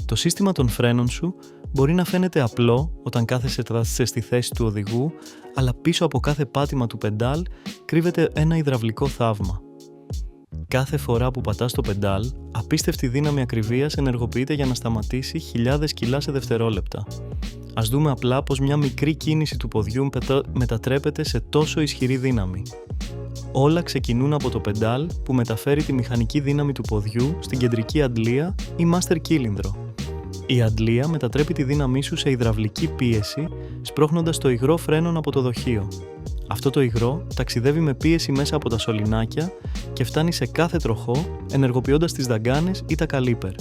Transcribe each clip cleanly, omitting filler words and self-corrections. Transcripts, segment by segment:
Το σύστημα των φρένων σου μπορεί να φαίνεται απλό όταν κάθεσαι στη θέση του οδηγού, αλλά πίσω από κάθε πάτημα του πεντάλ κρύβεται ένα υδραυλικό θαύμα. Κάθε φορά που πατάς το πεντάλ, απίστευτη δύναμη ακριβίας ενεργοποιείται για να σταματήσει χιλιάδες κιλά σε δευτερόλεπτα. Ας δούμε απλά πως μια μικρή κίνηση του ποδιού μετατρέπεται σε τόσο ισχυρή δύναμη. Όλα ξεκινούν από το πεντάλ που μεταφέρει τη μηχανική δύναμη του ποδιού στην κεντρική αντλία ή master κύλινδρο. Η αντλία μετατρέπει τη δύναμή σου σε υδραυλική πίεση, σπρώχνοντας το υγρό φρένων από το δοχείο. Αυτό το υγρό ταξιδεύει με πίεση μέσα από τα σωληνάκια και φτάνει σε κάθε τροχό, ενεργοποιώντας τις δαγκάνες ή τα καλίπερ.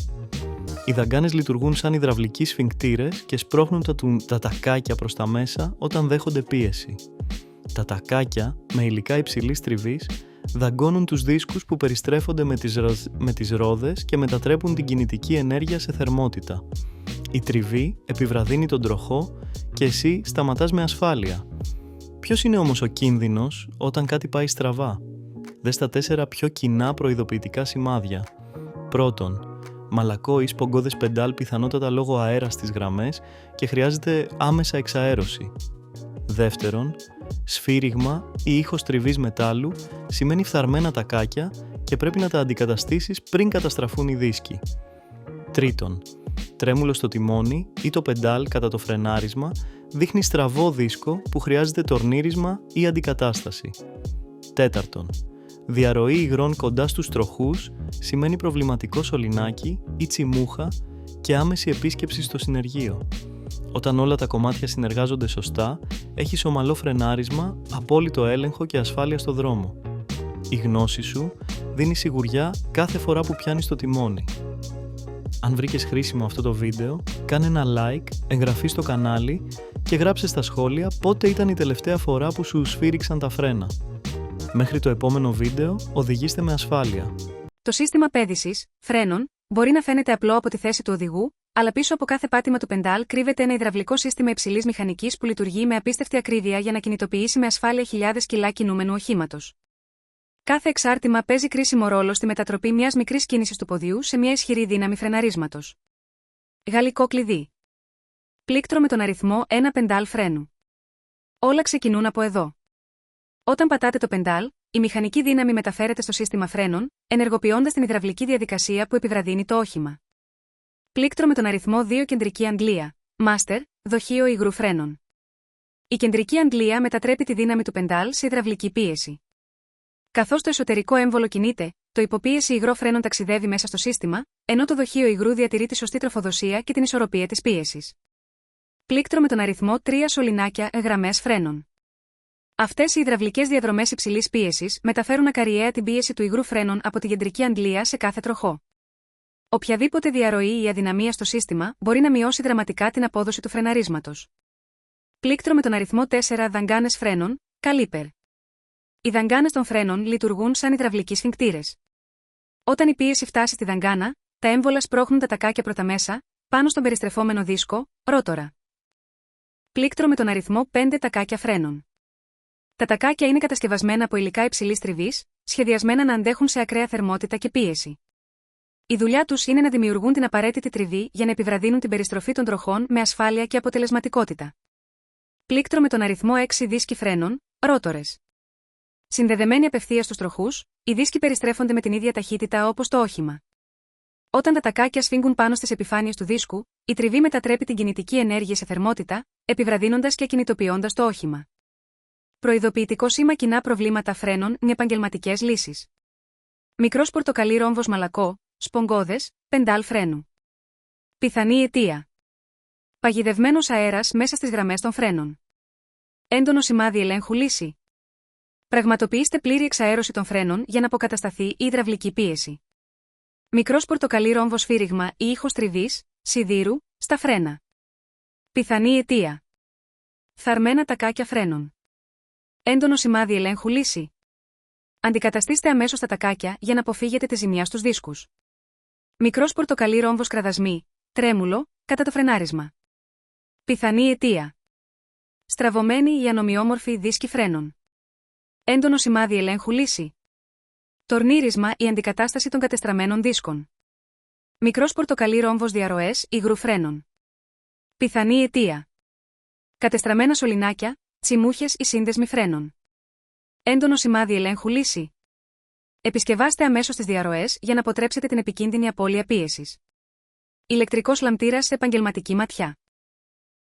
Οι δαγκάνες λειτουργούν σαν υδραυλικοί σφινκτήρες και σπρώχνουν τα τακάκια προς τα μέσα όταν δέχονται πίεση. Τα τακάκια, με υλικά υψηλής τριβής, δαγκώνουν τους δίσκους που περιστρέφονται με τις ρόδες και μετατρέπουν την κινητική ενέργεια σε θερμότητα. Η τριβή επιβραδύνει τον τροχό και εσύ σταματάς με ασφάλεια. Ποιος είναι όμως ο κίνδυνος όταν κάτι πάει στραβά? Δες τα 4 πιο κοινά προειδοποιητικά σημάδια. Πρώτον, μαλακό ή σπογκώδες πεντάλ πιθανότατα λόγω αέρα στις γραμμές και χρειάζεται άμεσα εξαέρωση. Δεύτερον, σφύριγμα ή ήχος τριβής μετάλλου σημαίνει φθαρμένα τακάκια και πρέπει να τα αντικαταστήσεις πριν καταστραφούν οι δίσκοι. Τρίτον, τρέμουλο στο τιμόνι ή το πεντάλ κατά το φρενάρισμα δείχνει στραβό δίσκο που χρειάζεται τορνίρισμα ή αντικατάσταση. Τέταρτον, διαρροή υγρών κοντά στους τροχούς σημαίνει προβληματικό σωληνάκι ή τσιμούχα και άμεση επίσκεψη στο συνεργείο. Όταν όλα τα κομμάτια συνεργάζονται σωστά, έχεις ομαλό φρενάρισμα, απόλυτο έλεγχο και ασφάλεια στο δρόμο. Η γνώση σου δίνει σιγουριά κάθε φορά που πιάνεις το τιμόνι. Αν βρήκες χρήσιμο αυτό το βίντεο, κάνε ένα like, εγγραφή στο κανάλι και γράψε στα σχόλια πότε ήταν η τελευταία φορά που σου σφύριξαν τα φρένα. Μέχρι το επόμενο βίντεο, οδηγήστε με ασφάλεια. Το σύστημα πέδησης, φρένων, μπορεί να φαίνεται απλό από τη θέση του οδηγού, αλλά πίσω από κάθε πάτημα του πεντάλ κρύβεται ένα υδραυλικό σύστημα υψηλής μηχανικής που λειτουργεί με απίστευτη ακρίβεια για να κινητοποιήσει με ασφάλεια χιλιάδες κιλά κινούμενου οχήματος. Κάθε εξάρτημα παίζει κρίσιμο ρόλο στη μετατροπή μιας μικρής κίνησης του ποδιού σε μια ισχυρή δύναμη φρεναρίσματος. Γαλλικό κλειδί. Πλήκτρο με τον αριθμό 1 πεντάλ φρένου. Όλα ξεκινούν από εδώ. Όταν πατάτε το πεντάλ, η μηχανική δύναμη μεταφέρεται στο σύστημα φρένων, ενεργοποιώντας την υδραυλική διαδικασία που επιβραδύνει το όχημα. Πλήκτρο με τον αριθμό 2 κεντρική αντλία. Master, δοχείο υγρού φρένων. Η κεντρική αντλία μετατρέπει τη δύναμη του πεντάλ σε υδραυλική πίεση. Καθώς το εσωτερικό έμβολο κινείται, το υποπίεση υγρό φρένων ταξιδεύει μέσα στο σύστημα, ενώ το δοχείο υγρού διατηρεί τη σωστή τροφοδοσία και την ισορροπία της πίεσης. Πλήκτρο με τον αριθμό 3 σωληνάκια γραμμές φρένων. Αυτές οι υδραυλικές διαδρομές υψηλής πίεσης μεταφέρουν ακαριέα την πίεση του υγρού φρένων από την κεντρική αντλία σε κάθε τροχό. Οποιαδήποτε διαρροή ή αδυναμία στο σύστημα μπορεί να μειώσει δραματικά την απόδοση του φρεναρίσματος. Πλήκτρο με τον αριθμό 4 δαγκάνες φρένων, καλίπερ. Οι δαγκάνες των φρένων λειτουργούν σαν υδραυλικοί σφινκτήρες. Όταν η πίεση φτάσει στη δαγκάνα, τα έμβολα σπρώχνουν τα τακάκια προς τα μέσα, πάνω στον περιστρεφόμενο δίσκο, ρότορα. Πλήκτρο με τον αριθμό 5 τακάκια φρένων. Τα τακάκια είναι κατασκευασμένα από υλικά υψηλής τριβής, σχεδιασμένα να αντέχουν σε ακραία θερμότητα και πίεση. Η δουλειά τους είναι να δημιουργούν την απαραίτητη τριβή για να επιβραδύνουν την περιστροφή των τροχών με ασφάλεια και αποτελεσματικότητα. Πλήκτρο με τον αριθμό 6 δίσκοι φρένων, ρότορες. Συνδεδεμένοι απευθείας στους τροχούς, οι δίσκοι περιστρέφονται με την ίδια ταχύτητα όπως το όχημα. Όταν τα τακάκια σφίγγουν πάνω στις επιφάνειες του δίσκου, η τριβή μετατρέπει την κινητική ενέργεια σε θερμότητα, επιβραδύνοντας και κινητοποιώντας το όχημα. Προειδοποιητικό σήμα κοινά προβλήματα φρένων με επαγγελματικές λύσεις. Μικρός πορτοκαλί ρόμβος μαλακό, σπογκώδες, πεντάλ φρένου. Πιθανή αιτία. Παγιδευμένος αέρας μέσα στις γραμμές των φρένων. Έντονο σημάδι ελέγχου λύση. Πραγματοποιήστε πλήρη εξαέρωση των φρένων για να αποκατασταθεί η υδραυλική πίεση. Μικρός πορτοκαλί ρόμβος σφύριγμα ή ήχος τριβής, σιδήρου, στα φρένα. Πιθανή αιτία. Φθαρμένα τακάκια φρένων. Έντονο σημάδι ελέγχου λύση. Αντικαταστήστε αμέσως τα τακάκια για να αποφύγετε τη ζημιά στους δίσκους. Μικρός πορτοκαλί ρόμβος κραδασμή, τρέμουλο, κατά το φρενάρισμα. Πιθανή αιτία. Στραβωμένη ή ανομοιόμορφη δίσκη φρένων. Έντονο σημάδι ελέγχου λύση. Τορνίρισμα ή αντικατάσταση των κατεστραμμένων δίσκων. Μικρός πορτοκαλί ρόμβος διαρροές υγρού φρένων. Πιθανή αιτία. Κατεστραμμένα σωληνάκια, τσιμούχες ή σύνδεσμοι φρένων. Έντονο σημάδι ελέγχου λύση. Επισκευάστε αμέσως τις διαρροές για να αποτρέψετε την επικίνδυνη απώλεια πίεσης. Ηλεκτρικός λαμπτήρας σε επαγγελματική ματιά.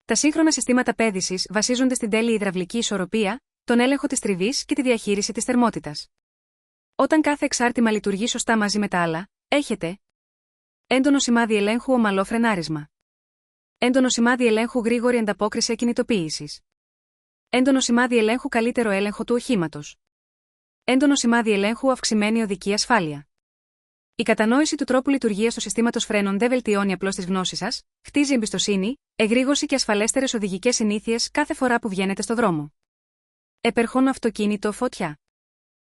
Τα σύγχρονα συστήματα πέδησης βασίζονται στην τέλειη υδραυλική ισορροπία, τον έλεγχο της τριβής και τη διαχείριση της θερμότητας. Όταν κάθε εξάρτημα λειτουργεί σωστά μαζί με τα άλλα, έχετε έντονο σημάδι ελέγχου ομαλό φρενάρισμα. Έντονο σημάδι ελέγχου γρήγορη ανταπόκριση ακινητοποίησης. Έντονο σημάδι ελέγχου καλύτερο έλεγχο του οχήματος. Έντονο σημάδι ελέγχου αυξημένη οδική ασφάλεια. Η κατανόηση του τρόπου λειτουργίας του συστήματος φρένων δεν βελτιώνει απλώς τις γνώσεις σας, χτίζει εμπιστοσύνη, εγρήγορση και ασφαλέστερες οδηγικές συνήθειες κάθε φορά που βγαίνετε στο δρόμο. Επερχόν αυτοκίνητο φωτιά.